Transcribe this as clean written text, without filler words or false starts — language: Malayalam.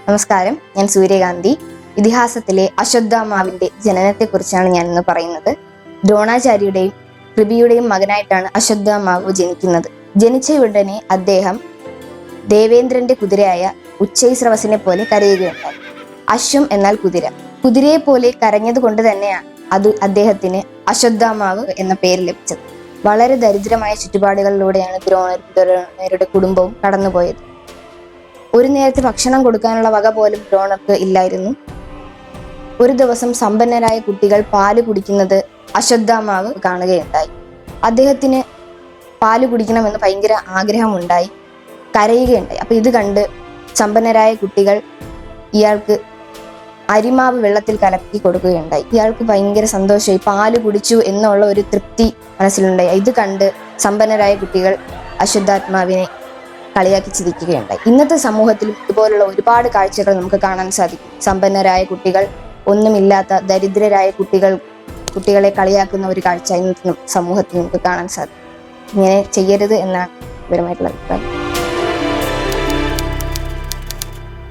നമസ്കാരം, ഞാൻ സൂര്യകാന്തി. ഇതിഹാസത്തിലെ അശ്വത്ഥാമാവിന്റെ ജനനത്തെക്കുറിച്ചാണ് ഞാൻ ഇന്ന് പറയുന്നത്. ദ്രോണാചാര്യയുടെയും കൃപിയുടെയും മകനായിട്ടാണ് അശ്വത്ഥാമാവ് ജനിക്കുന്നത്. ജനിച്ച ഉടനെ അദ്ദേഹം ദേവേന്ദ്രന്റെ കുതിരയായ ഉച്ചൈസ്രവസിനെ പോലെ കരയുകയുണ്ടായി. അശ്വം എന്നാൽ കുതിര. കുതിരയെ പോലെ കരഞ്ഞത് കൊണ്ട് തന്നെയാണ് അദ്ദേഹത്തിന് അശ്വത്ഥാമാവ് എന്ന പേര് ലഭിച്ചത്. വളരെ ദരിദ്രമായ ചുറ്റുപാടുകളിലൂടെയാണ് ദ്രോണരുടെ കുടുംബവും കടന്നുപോയത്. ഒരു നേരത്തെ ഭക്ഷണം കൊടുക്കാനുള്ള വക പോലും ദ്രോണർക്ക് ഇല്ലായിരുന്നു. ഒരു ദിവസം സമ്പന്നരായ കുട്ടികൾ പാല് കുടിക്കുന്നത് അശ്വത്ഥാമാവ് കാണുകയുണ്ടായി. അദ്ദേഹത്തിന് പാല് കുടിക്കണമെന്ന് ഭയങ്കര ആഗ്രഹമുണ്ടായി, കരയുകയുണ്ടായി. അപ്പൊ ഇത് കണ്ട് സമ്പന്നരായ കുട്ടികൾ ഇയാൾക്ക് അരിമാവ് വെള്ളത്തിൽ കലക്കി കൊടുക്കുകയുണ്ടായി. ഇയാൾക്ക് ഭയങ്കര സന്തോഷമായി, പാല് കുടിച്ചു എന്നുള്ള ഒരു തൃപ്തി മനസ്സിലുണ്ടായി. ഇത് കണ്ട് സമ്പന്നരായ കുട്ടികൾ അശ്വത്ഥാത്മാവിനെ കളിയാക്കി ചിരിക്കുകയുണ്ടായി. ഇന്നത്തെ സമൂഹത്തിൽ ഇതുപോലുള്ള ഒരുപാട് കാഴ്ചകൾ നമുക്ക് കാണാൻ സാധിക്കും. സമ്പന്നരായ കുട്ടികൾ, ഒന്നുമില്ലാത്ത ദരിദ്രരായ കുട്ടികളെ കളിയാക്കുന്ന ഒരു കാഴ്ച ഇന്നത്തെ സമൂഹത്തിൽ നമുക്ക് കാണാൻ സാധിക്കും. ഇങ്ങനെ ചെയ്യരുത് എന്നാണ് പരമായിട്ടുള്ള അഭിപ്രായം.